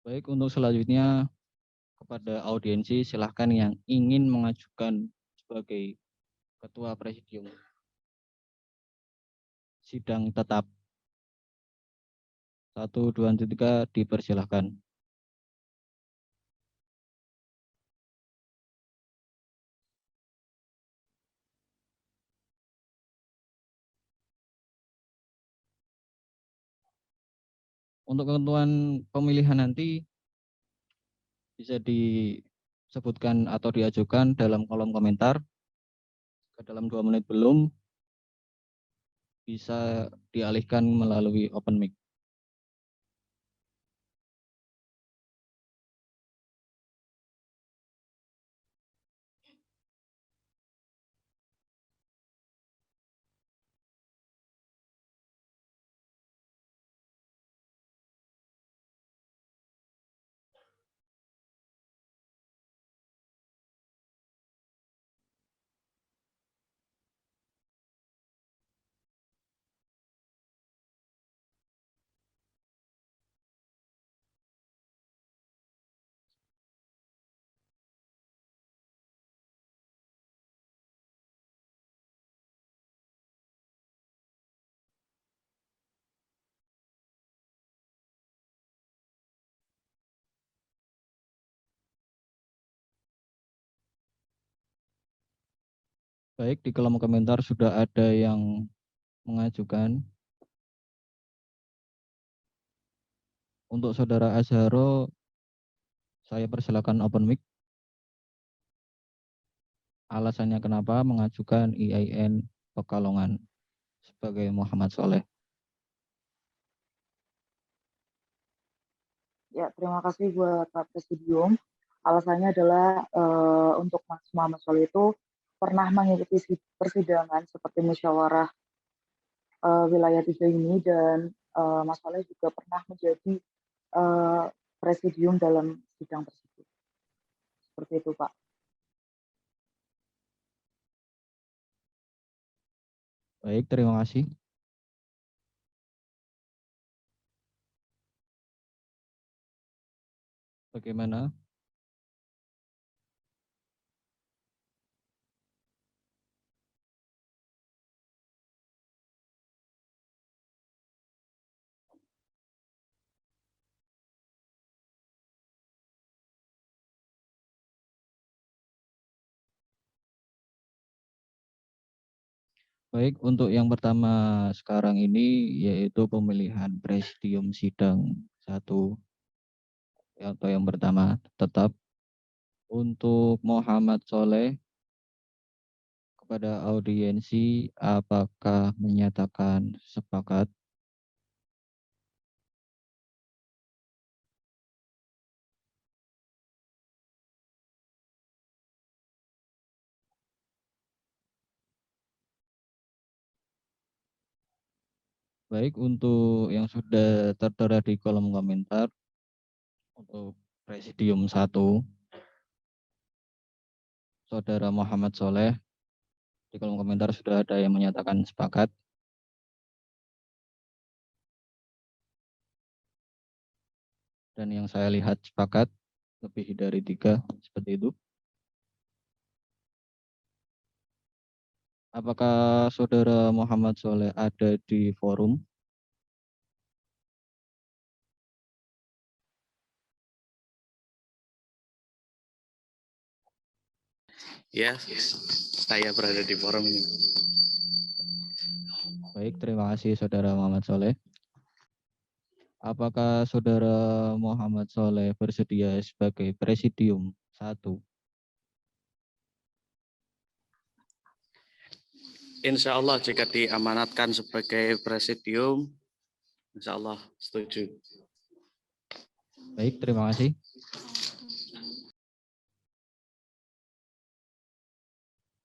Baik, untuk selanjutnya kepada audiensi silahkan yang ingin mengajukan sebagai ketua presidium sidang tetap 1, 2, 3 dipersilahkan. Untuk ketentuan pemilihan nanti bisa disebutkan atau diajukan dalam kolom komentar. Dalam 2 menit belum bisa dialihkan melalui open mic. Baik, di kolom komentar sudah ada yang mengajukan. Untuk saudara Azharo, saya persilakan open mic. Alasannya kenapa mengajukan IAIN Pekalongan sebagai Muhammad Soleh. Ya, terima kasih buat Pak Presidium. Alasannya adalah untuk Mas Muhammad Soleh itu pernah mengikuti persidangan seperti musyawarah wilayah 3 ini dan Mas Soleh juga pernah menjadi presidium dalam sidang tersebut. Seperti itu, Pak. Baik, terima kasih. Bagaimana? Baik, untuk yang pertama sekarang ini yaitu pemilihan presidium sidang 1 atau yang pertama tetap untuk Muhammad Soleh. Kepada audiensi, apakah menyatakan sepakat? Baik, untuk yang sudah tertera di kolom komentar, untuk Presidium 1, Saudara Muhammad Soleh, di kolom komentar sudah ada yang menyatakan sepakat. Dan yang saya lihat sepakat, lebih dari 3, seperti itu. Apakah Saudara Muhammad Soleh ada di forum? Ya, saya berada di forum ini. Baik, terima kasih Saudara Muhammad Soleh. Apakah Saudara Muhammad Soleh bersedia sebagai Presidium 1? Insya Allah jika diamanatkan sebagai presidium, insya Allah setuju. Baik, terima kasih.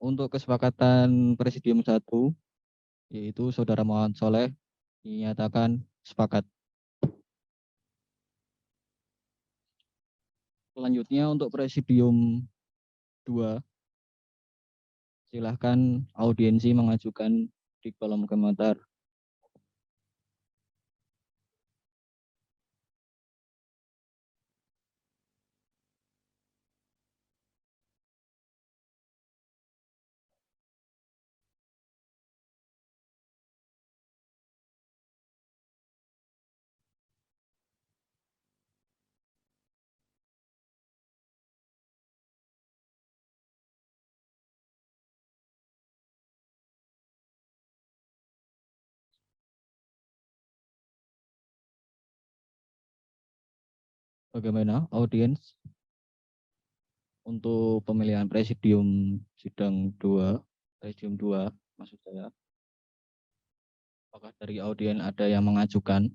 Untuk kesepakatan Presidium 1, yaitu Saudara Muhammad Soleh dinyatakan sepakat. Selanjutnya untuk Presidium 2, silahkan audiensi mengajukan di kolom komentar. Bagaimana audiens untuk pemilihan presidium sidang 2, presidium 2 maksud saya. Apakah dari audiens ada yang mengajukan?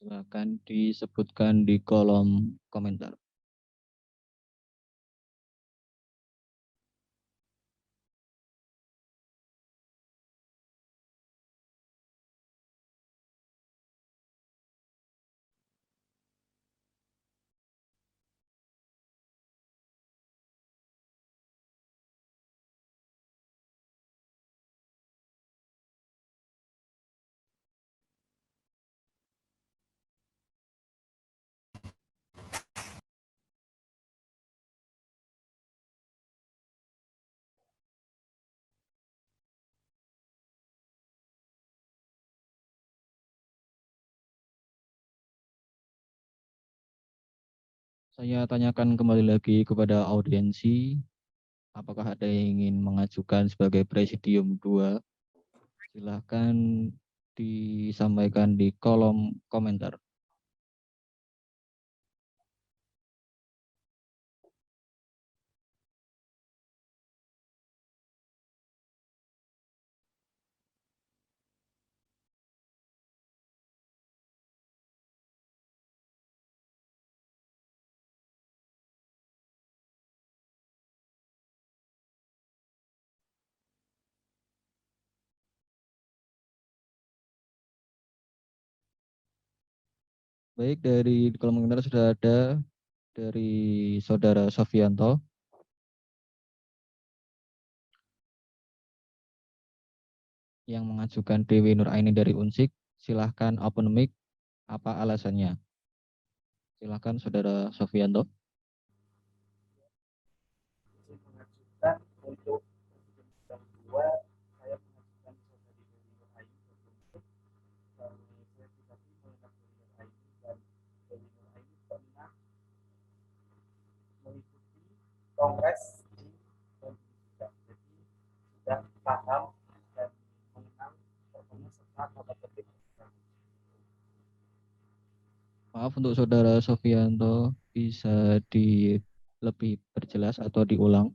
Silakan disebutkan di kolom komentar. Saya tanyakan kembali lagi kepada audiensi, apakah ada yang ingin mengajukan sebagai presidium 2? Silahkan disampaikan di kolom komentar. Baik, dari kolom komentar sudah ada dari Saudara Sofianto. Yang mengajukan Dewi Nuraini dari Unsik, silahkan open mic, apa alasannya? Silahkan Saudara Sofianto. Mengajukan untuk sidang 2, saya mengajukan saudari Dewi Nuraini untuk saya pribadi mengenal Dewi Nuraini dan Dewi Nuraini pernah mengikuti kongres di Indonesia, jadi sudah paham dan mengenal pokoknya serta tata tertib. Maaf untuk Saudara Sofianto, bisa lebih perjelas atau diulang?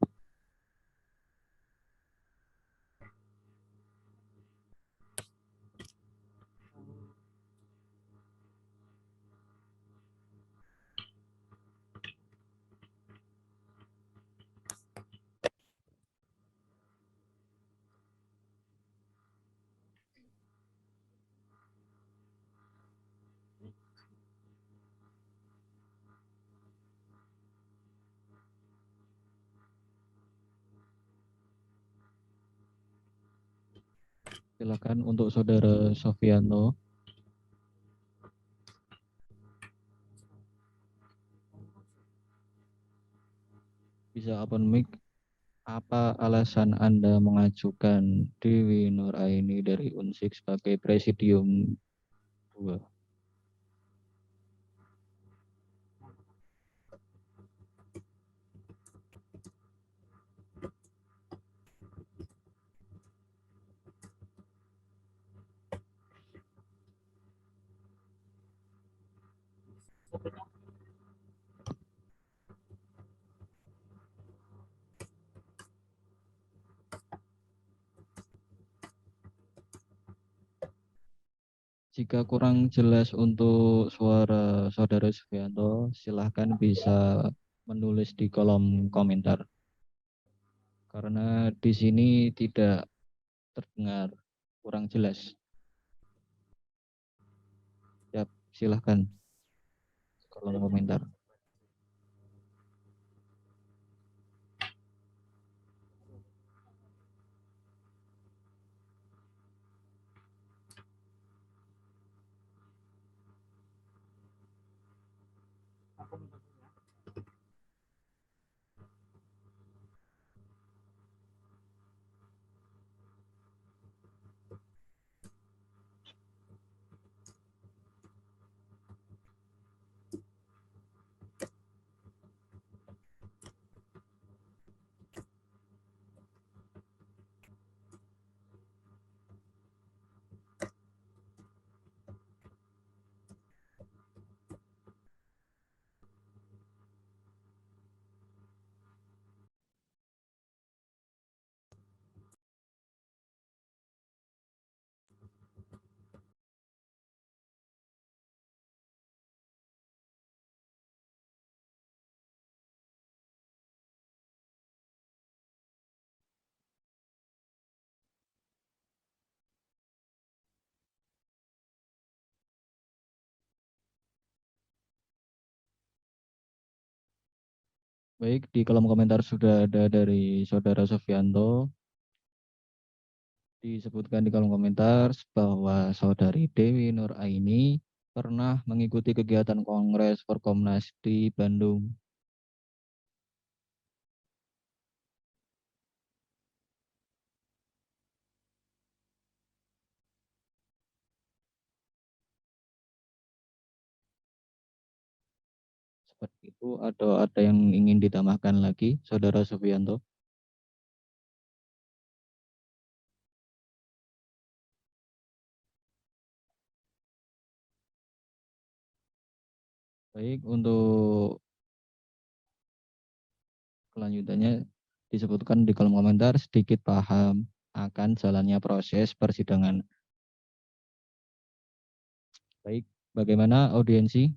Silakan untuk Saudara Sofianto. Bisa open mic. Apa alasan Anda mengajukan Dewi Nuraini dari Unsik sebagai presidium 2? Jika kurang jelas untuk suara Saudara Sofianto, silahkan bisa menulis di kolom komentar. Karena di sini tidak terdengar, kurang jelas. Ya, silahkan kolom komentar. Baik, di kolom komentar sudah ada dari Saudara Sofianto. Disebutkan di kolom komentar bahwa Saudari Dewi Nur Aini pernah mengikuti kegiatan Kongres Forkomnas di Bandung. Seperti itu, atau ada yang ingin ditambahkan lagi, Saudara Sofianto? Baik, untuk kelanjutannya disebutkan di kolom komentar sedikit paham akan jalannya proses persidangan. Baik, bagaimana audiensi?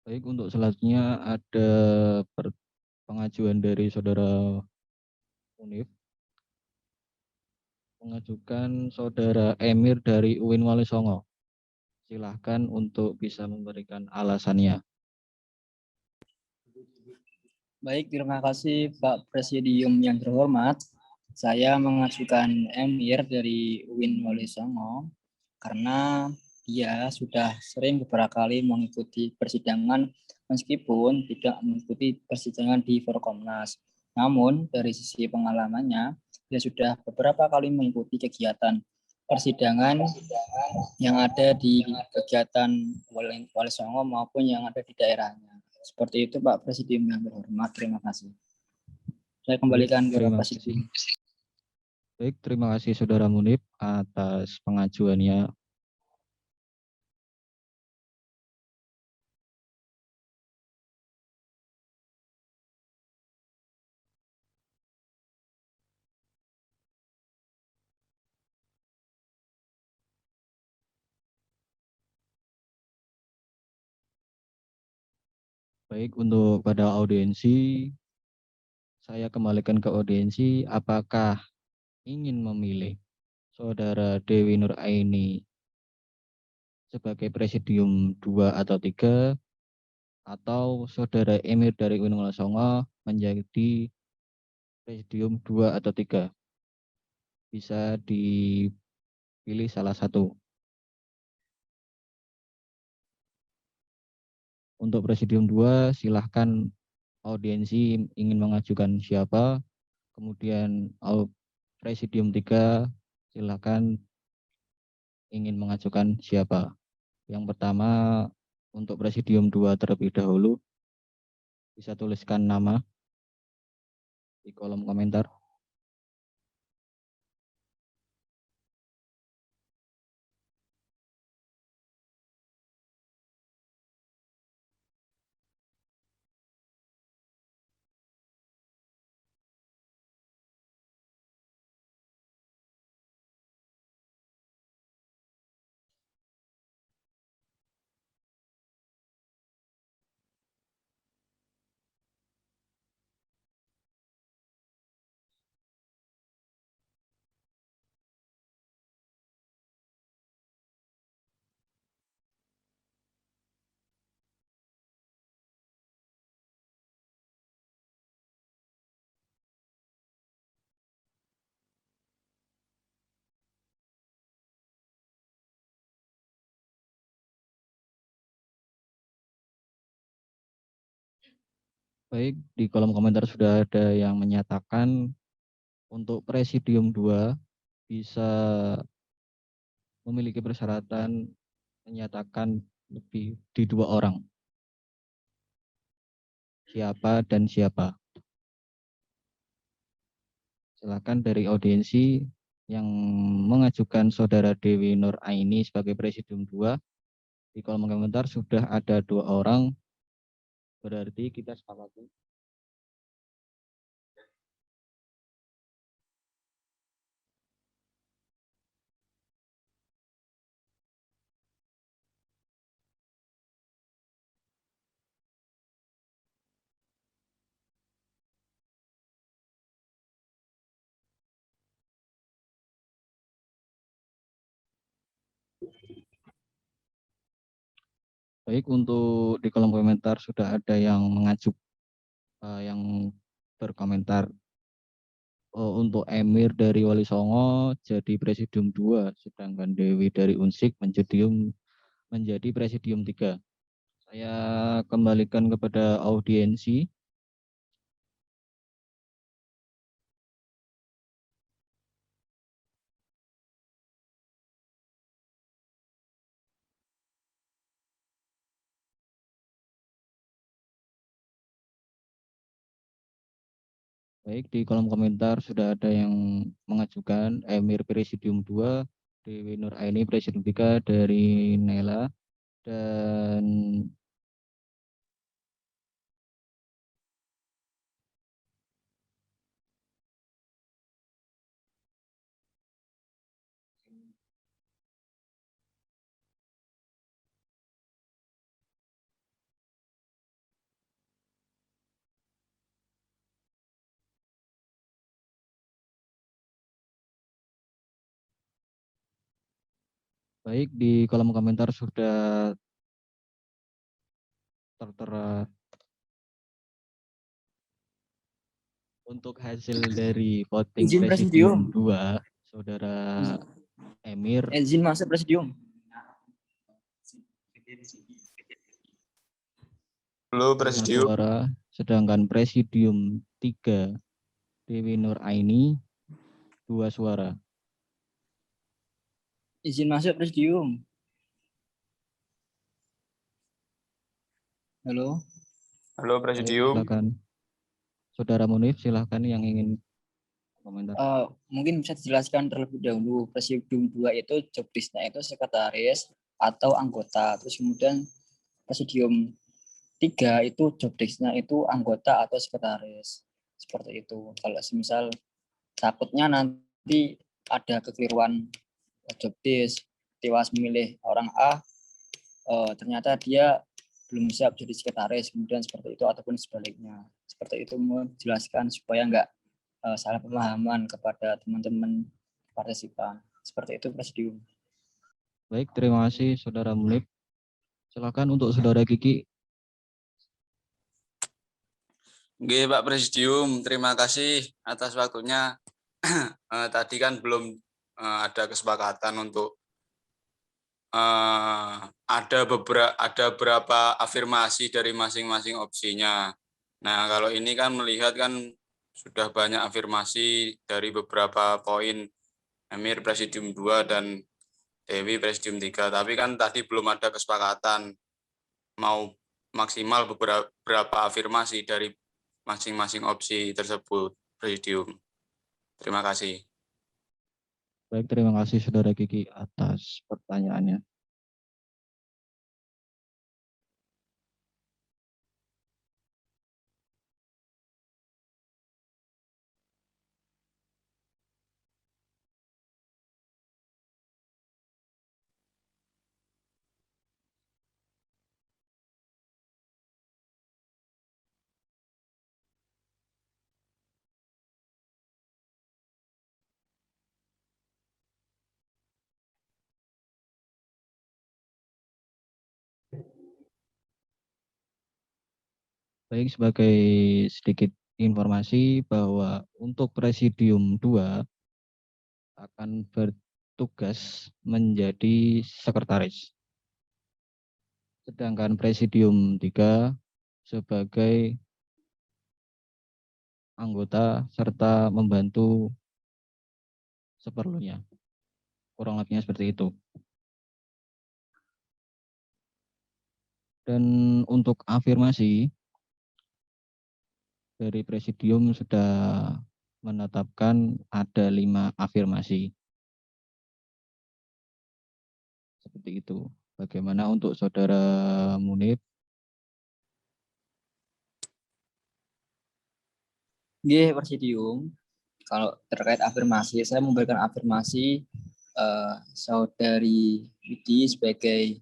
Baik, untuk selanjutnya ada pengajuan dari Saudara Unif, mengajukan Saudara Emir dari UIN Wali Songo. Silahkan untuk bisa memberikan alasannya. Baik, terima kasih Pak Presidium yang terhormat. Saya mengajukan Emir dari UIN Wali Songo karena dia sudah sering beberapa kali mengikuti persidangan meskipun tidak mengikuti persidangan di Forkomnas. Namun dari sisi pengalamannya, dia sudah beberapa kali mengikuti kegiatan persidangan yang ada di kegiatan Wali Songo maupun yang ada di daerahnya. Seperti itu Pak Presidium yang terhormat, terima kasih. Saya kembalikan ke Terima Presidium. kasih. Baik, terima kasih Saudara Munib atas pengajuannya. Baik, untuk pada audiensi, saya kembalikan ke audiensi, apakah ingin memilih Saudara Dewi Nur Aini sebagai Presidium 2 atau 3, atau Saudara Emir dari UIN Wali Songo menjadi Presidium 2 atau 3. Bisa dipilih salah satu. Untuk Presidium 2, silahkan audiensi ingin mengajukan siapa. Kemudian Presidium 3, silahkan ingin mengajukan siapa. Yang pertama, untuk Presidium 2 terlebih dahulu, bisa tuliskan nama di kolom komentar. Baik, di kolom komentar sudah ada yang menyatakan untuk Presidium 2 bisa memiliki persyaratan menyatakan lebih di 2 orang. Siapa dan siapa? Silakan dari audiensi yang mengajukan Saudara Dewi Nur Aini sebagai Presidium 2. Di kolom komentar sudah ada 2 orang, berarti kita sepakati. Baik, untuk di kolom komentar sudah ada yang yang berkomentar untuk Emir dari Wali Songo jadi Presidium 2, sedangkan Dewi dari Unsik menjadi Presidium 3. Saya kembalikan kepada audiensi. Baik, di kolom komentar sudah ada yang mengajukan Emir Presidium 2, Dewi Nur Aini Presidium 3 dari Nela, dan baik, di kolom komentar sudah tertera untuk hasil dari voting Izin Presidium Presidium. 2, Saudara Emir Izin masuk Presidium. Halo 5 Presidium. suara, sedangkan Presidium 3 Dewi Nur Aini 2 suara. Izin masuk Presidium. Halo. Halo Baik, Presidium. silakan. Saudara Munif, silakan yang ingin komentar. Mungkin bisa dijelaskan terlebih dahulu. Presidium 2 itu job desk-nya itu sekretaris atau anggota. Terus kemudian Presidium 3 itu job desk-nya itu anggota atau sekretaris. Seperti itu. Kalau semisal takutnya nanti ada kekeliruan job desk, Tiwas memilih orang A, ternyata dia belum siap jadi sekretaris, kemudian seperti itu, ataupun sebaliknya. Seperti itu menjelaskan supaya enggak salah pemahaman kepada teman-teman partisipan. Seperti itu Presidium. Baik, terima kasih Saudara Munif. Silakan untuk Saudara Kiki. Oke, Pak Presidium, terima kasih atas waktunya. Tadi kan belum ada kesepakatan untuk ada beberapa afirmasi dari masing-masing opsinya. Nah, kalau ini kan melihat kan sudah banyak afirmasi dari beberapa poin Emir Presidium 2 dan Dewi Presidium 3, tapi kan tadi belum ada kesepakatan mau maksimal beberapa afirmasi dari masing-masing opsi tersebut, Presidium. Terima kasih. Baik, terima kasih Saudara Kiki atas pertanyaannya. Baik, sebagai sedikit informasi bahwa untuk Presidium 2 akan bertugas menjadi sekretaris. Sedangkan Presidium 3 sebagai anggota serta membantu seperlunya. Kurang lebihnya seperti itu. Dan untuk afirmasi dari presidium sudah menetapkan ada 5 afirmasi. Seperti itu. Bagaimana untuk Saudara Munib? Nggih, Presidium. Kalau terkait afirmasi, saya memberikan afirmasi Saudari Widi sebagai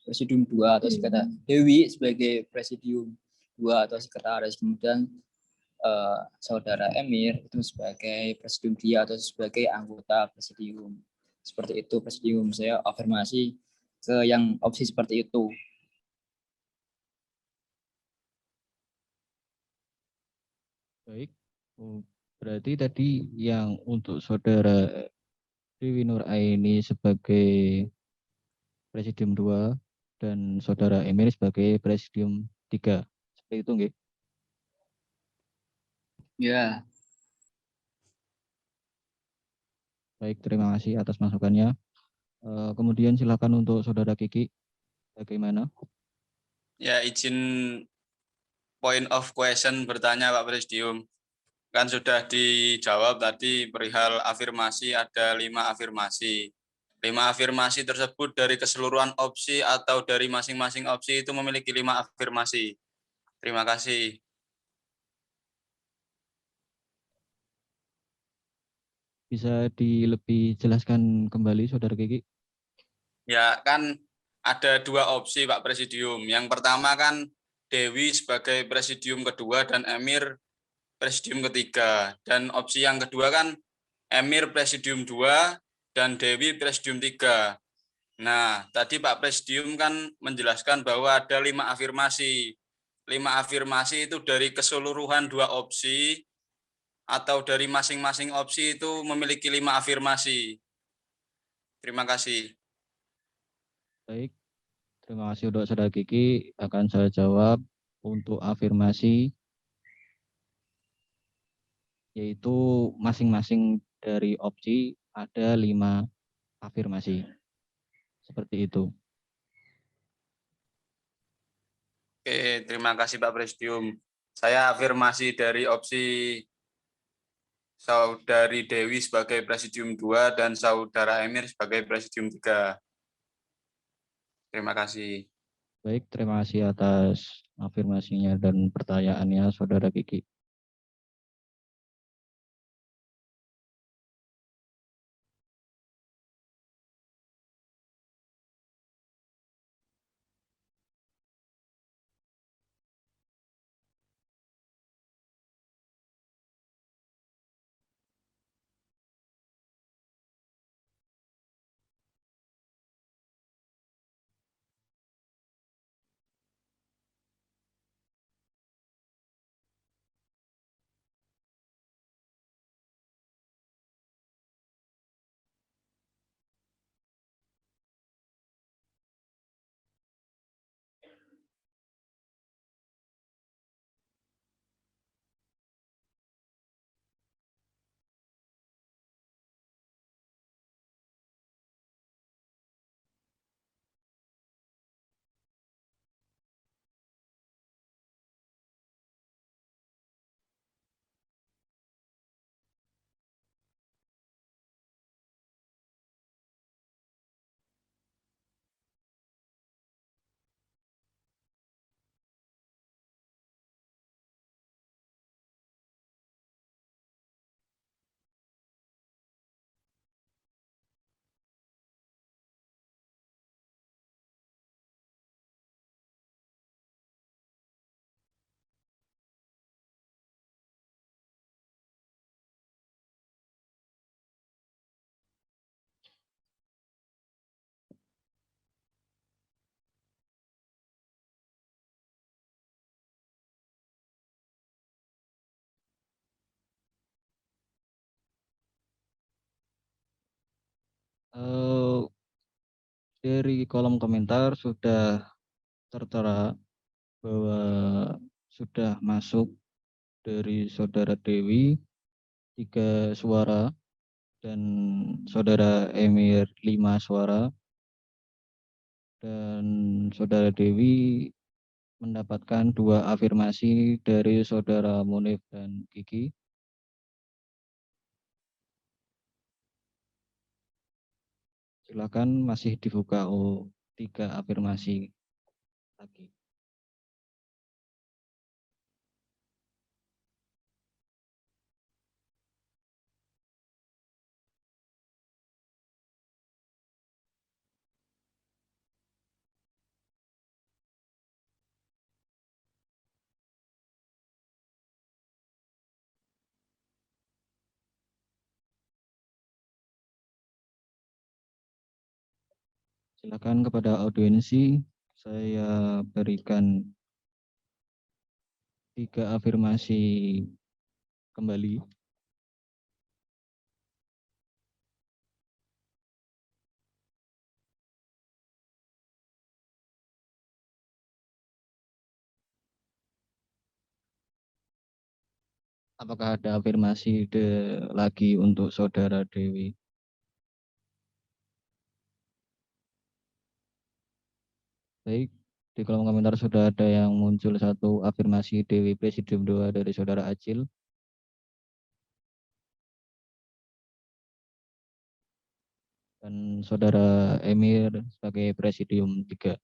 Presidium 2 atau sekretaris, Dewi sebagai Presidium 2 atau sekretaris, kemudian Saudara Emir itu sebagai Presidium 3 atau sebagai anggota Presidium. Seperti itu Presidium, saya afirmasi ke yang opsi seperti itu. Baik. Berarti tadi yang untuk Saudara Dewi Nur Aini sebagai Presidium 2 dan Saudara Emir sebagai Presidium 3. Seperti itu, nggih? Ya. Baik, terima kasih atas masukannya. Kemudian silakan untuk Saudara Kiki, bagaimana? Ya, izin point of question bertanya Pak Presidium. Kan sudah dijawab tadi perihal afirmasi, ada 5 afirmasi. 5 afirmasi tersebut dari keseluruhan opsi atau dari masing-masing opsi itu memiliki 5 afirmasi. Terima kasih. Bisa lebih jelaskan kembali, Saudara Kiki? Ya, kan ada 2 opsi Pak Presidium. Yang pertama kan Dewi sebagai Presidium kedua dan Emir Presidium ketiga. Dan opsi yang kedua kan Emir Presidium 2 dan Dewi Presidium 3. Nah, tadi Pak Presidium kan menjelaskan bahwa ada 5 afirmasi. 5 afirmasi itu dari keseluruhan 2 opsi atau dari masing-masing opsi itu memiliki 5 afirmasi. Terima kasih. Baik, terima kasih untuk Saudara Kiki. Akan saya jawab untuk afirmasi, yaitu masing-masing dari opsi ada 5 afirmasi. Seperti itu. Oke, terima kasih Pak Presidium. Saya afirmasi dari opsi Saudari Dewi sebagai Presidium 2 dan Saudara Emir sebagai Presidium 3. Terima kasih. Baik, terima kasih atas afirmasinya dan pertanyaannya, Saudara Kiki. Dari kolom komentar sudah tertera bahwa sudah masuk dari Saudara Dewi 3 suara dan Saudara Emir 5 suara. Dan Saudara Dewi mendapatkan 2 afirmasi dari Saudara Munif dan Kiki. Silakan, masih dibuka 3 afirmasi lagi. Silakan kepada audiensi, saya berikan 3 afirmasi kembali. Apakah ada afirmasi lagi untuk Saudara Dewi? Baik, di kolom komentar sudah ada yang muncul 1 afirmasi Dewi Presidium 2 dari Saudara Acil. Dan Saudara Emir sebagai Presidium 3.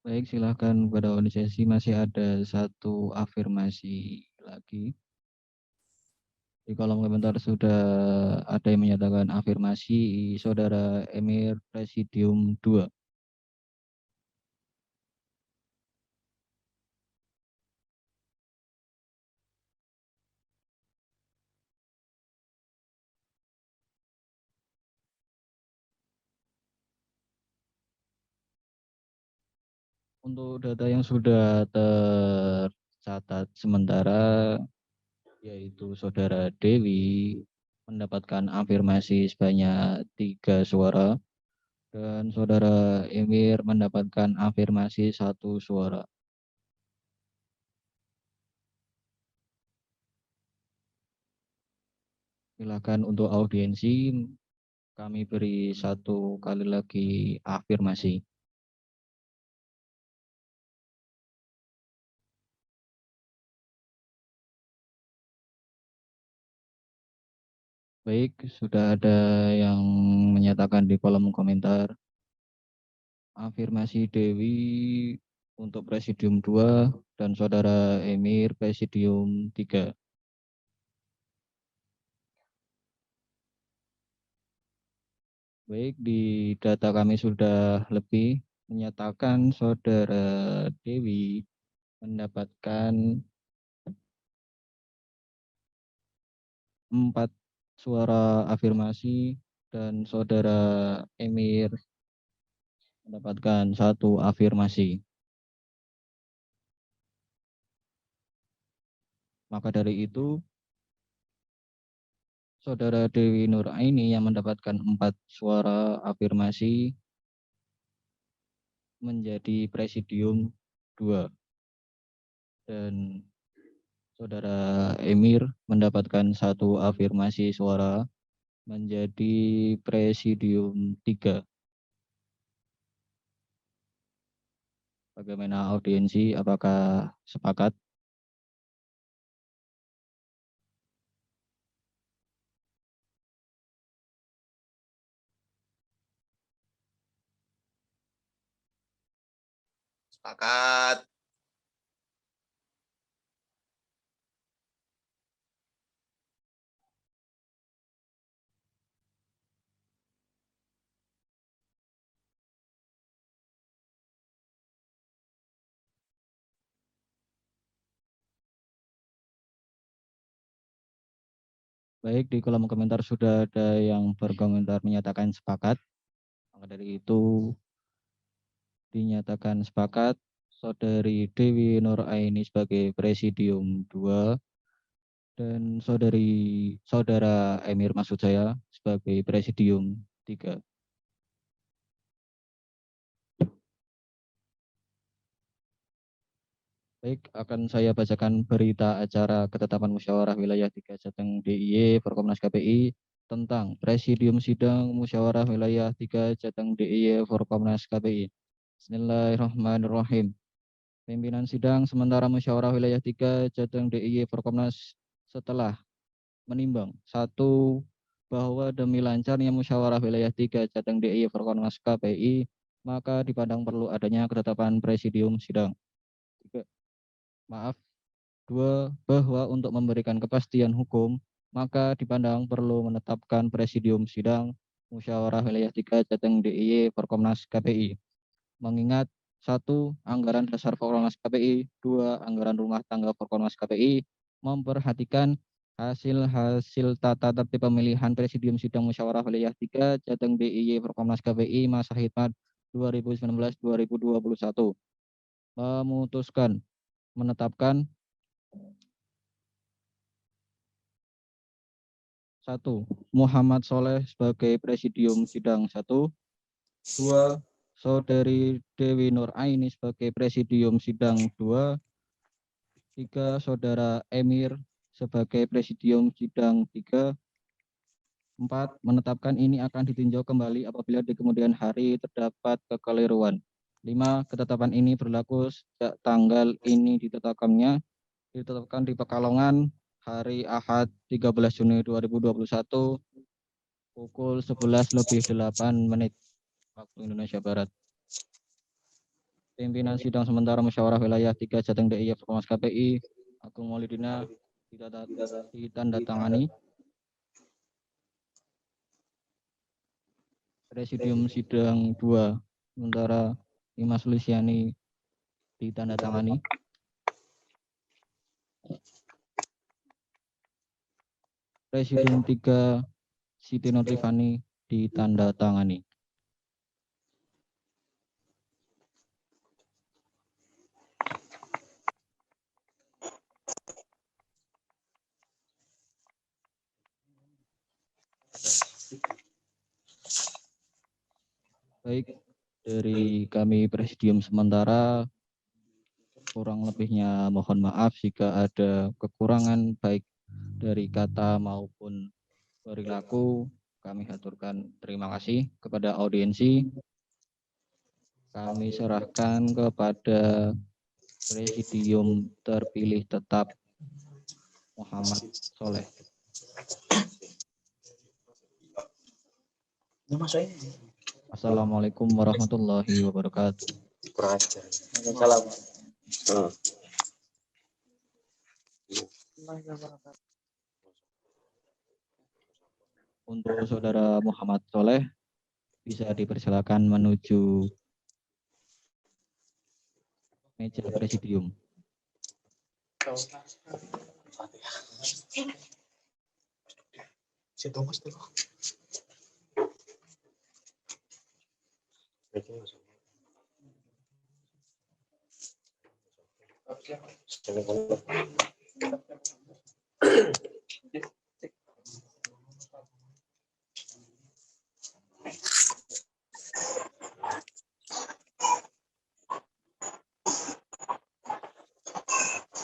Baik, silakan pada audiensi, masih ada 1 afirmasi lagi. Di kolom komentar sudah ada yang menyatakan afirmasi Saudara Emir Presidium 2. Untuk data yang sudah tercatat sementara, yaitu Saudara Dewi mendapatkan afirmasi sebanyak 3 suara, dan Saudara Emir mendapatkan afirmasi 1 suara. Silakan untuk audiensi, kami beri 1 kali lagi afirmasi. Baik, sudah ada yang menyatakan di kolom komentar afirmasi Dewi untuk Presidium 2 dan Saudara Emir Presidium 3. Baik, di data kami sudah lebih menyatakan Saudara Dewi mendapatkan 4 suara afirmasi dan Saudara Emir mendapatkan 1 afirmasi. Maka dari itu, Saudara Dewi Nuraini yang mendapatkan 4 suara afirmasi menjadi Presidium 2. Dan Saudara Emir mendapatkan 1 afirmasi suara menjadi Presidium 3. Bagaimana audiensi, apakah sepakat? Sepakat. Baik, di kolom komentar sudah ada yang berkomentar menyatakan sepakat. Maka dari itu dinyatakan sepakat Saudari Dewi Nur Aini sebagai Presidium 2 dan Saudara Emir maksud saya sebagai Presidium 3. Baik, akan saya bacakan berita acara ketetapan musyawarah wilayah 3 Jateng DIY Forkomnas KPI tentang Presidium Sidang Musyawarah Wilayah 3 Jateng DIY Forkomnas KPI. Bismillahirrahmanirrahim. Pimpinan Sidang Sementara Musyawarah Wilayah 3 Jateng DIY Forkomnas setelah menimbang 1. Bahwa demi lancarnya musyawarah wilayah 3 Jateng DIY Forkomnas KPI, maka dipandang perlu adanya ketetapan Presidium Sidang. 2. Bahwa untuk memberikan kepastian hukum, maka dipandang perlu menetapkan Presidium Sidang Musyawarah Wilayah 3 Jateng DIY Forkomnas KPI. Mengingat 1. Anggaran dasar Forkomnas KPI, 2. Anggaran rumah tangga Forkomnas KPI, memperhatikan hasil tata tertib pemilihan Presidium Sidang Musyawarah Wilayah 3 Jateng DIY Forkomnas KPI masa khidmat 2019-2021. Memutuskan menetapkan 1. Muhammad Soleh sebagai Presidium Sidang 1. 2. Saudari Dewi Nur Aini sebagai Presidium Sidang 2. 3. Saudara Emir sebagai Presidium Sidang 3. 4. Menetapkan ini akan ditinjau kembali apabila di kemudian hari terdapat kekeliruan. 5. Ketetapan ini berlaku sejak tanggal ini ditetapkan di Pekalongan hari Ahad 13 Juni 2021 pukul 11:08 waktu Indonesia Barat. Pimpinan Sidang Sementara Musyawarah Wilayah 3 Jateng DIY Forkomnas KPI Agung Maulidina ditandatangani. Presidium Sidang 2 sementara Dimas Lusiani ditandatangani. Presidium 3 Siti Notrifani ditandatangani. Baik, dari kami Presidium Sementara, kurang lebihnya mohon maaf jika ada kekurangan baik dari kata maupun perilaku. Kami haturkan terima kasih kepada audiensi. Kami serahkan kepada Presidium terpilih tetap Muhammad Soleh. Assalamualaikum warahmatullahi wabarakatuh. Salam. Untuk Saudara Muhammad Soleh, bisa dipersilakan menuju meja Presidium. Oke.